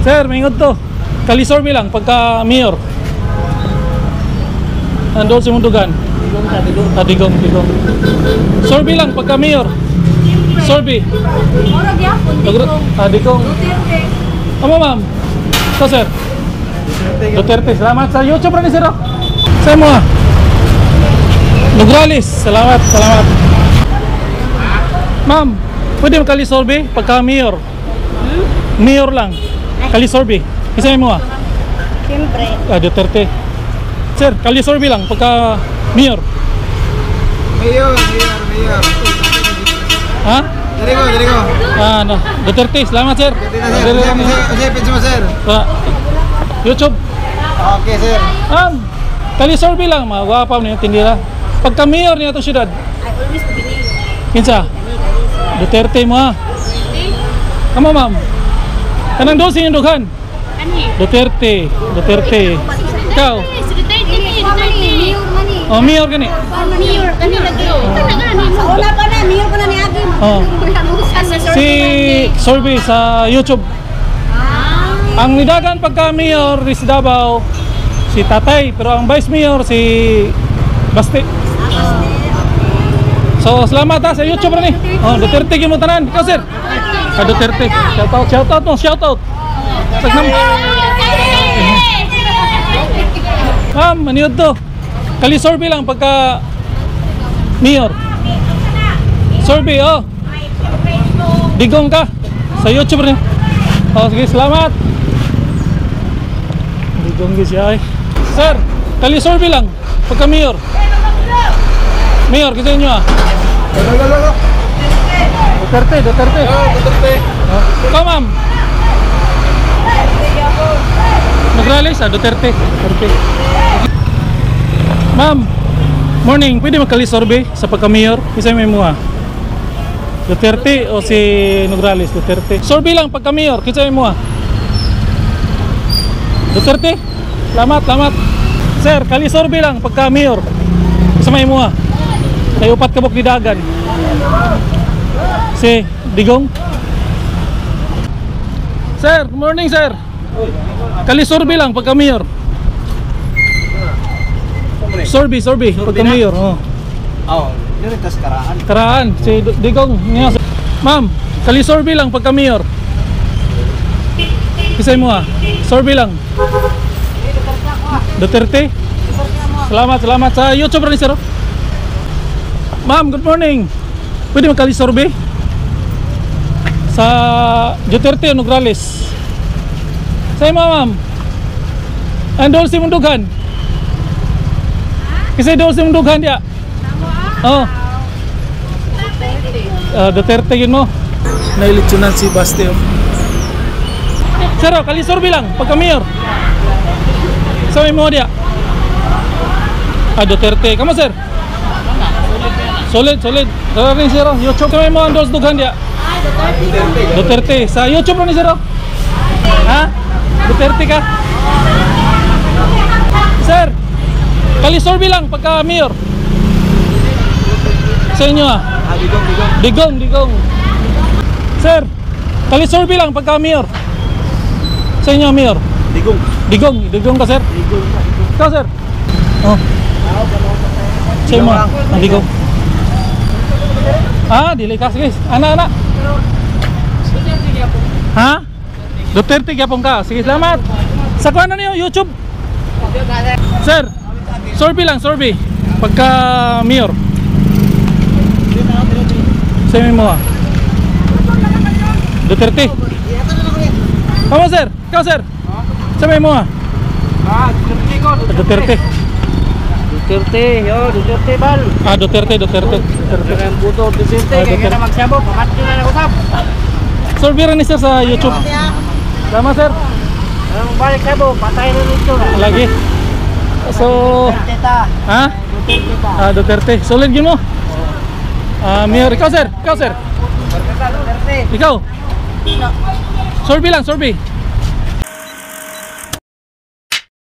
Sir, mingot to. Kalisorbe lang pagka mayor. Andol si Mundugan. Digong. Sorbe lang pagka mayor. Sorbe. Digong. Ano ma'am? Ito sir. Duterte. Salamat sa YouTube rin sir. Sa mo ah. Nograles. Salamat. Ma'am, pwede mo kalisorbe pagka mayor? Mayor lang. Kalisorbe. Isa mo ah. Siyempre. Duterte. Sir, kalisorbe lang pagka mayor. Mayor. Ha? Dari ko. No. Duterte. Salamat sir. Sir, pizza mo sir. YouTube. Okay sir. Kalisorbe lang, mga guwapa mo yung tindira. Pagka mayor niya itong syudad. I always believe. Kinsa? Duterte mo ha. Kamo ma'am. Kanang dosi yung dughan. Duterte. Ikaw? Oh, mayor gani. Mayor kani lagi. Wala pa na, mayor ko na ni Agim. Si Sorbe sa YouTube. Ang nidagan pagka mayor si Davao si Tatay, pero ang vice mayor si Basti. So salamat ha sa YouTube rin. Duterte gyud mo tanan. Ikaw sir. Duterte. Shout out. Ma'am, maniud to. Kalisorbe lang pagka mayor. Sorbe, Digong ka sa YouTube rin. Sige, salamat. Digong siya. Sir, kalisorbe lang pagka mayor. Mayor, kita nyo ah. Duterte. Duterte. Ikaw ma'am. Nograles Duterte. Ma'am, morning. Pwede magkalisorbe sa pagka-mayor? Isa may mga Duterte o si Nograles? Duterte. Sorbe lang pagka-mayor. Kinsa may mga Duterte. Salamat. Sir, kalisorbe lang pagka-mayor. Isa may mga kay upat kabok di dagan. Si Digong. Sir, good morning sir. Kalisorbe lang pagka-mayor. Sorbe pagka mayor. Dito tas karaan. Karaan si Digong niya. Ma'am, kalisorbe lang pagka mayor. Kisay mo sorbe lang. Duterte. Salamat sa YouTube rin sir. Ma'am, good morning. Pwede magkalisorbe sa Duterte o Nograles? Say mo ma'am. Andol si Mundugan. Kasi doon sa Mundugan dia. Duterte yun mo. Nailitsyonan si Basti. Sir, kalisorbe lang pagka mayor. Sabi mo dia. Duterte. Kamu sir? Solid. Rin sir. YouTube kami mo andol sa Dugan dia. Duterte. Sa YouTube rin sir. Ha? Duterte ka? Sir, kalisorbe lang pagka mayor. Sa inyo Digong. Sir, kalisorbe lang pagka mayor. Sa inyo mayor. Digong ka sir. Ikaw sir. Sa inyo Digong. Dili ka sige. Ana. Ha? Duterte gyapon ka. Sige, salamat. Sa kuan na niyo YouTube. Sir, sorbe pagka mayor. Sabi mo Duterte. Kamu sir? Ikaw sir? Sabi mo Duterte. Duterte bal. Duterte. Ang buto Duterte kaya na magsabog, pamatyo na usap. Sorbe rin ni sir sa YouTube. Sama sir. Ang balik sabog, patay na nito. Lagi. So, Duterte. Solid yun mo. Mayor, ikaw sir. Ikaw. Sorbe lang.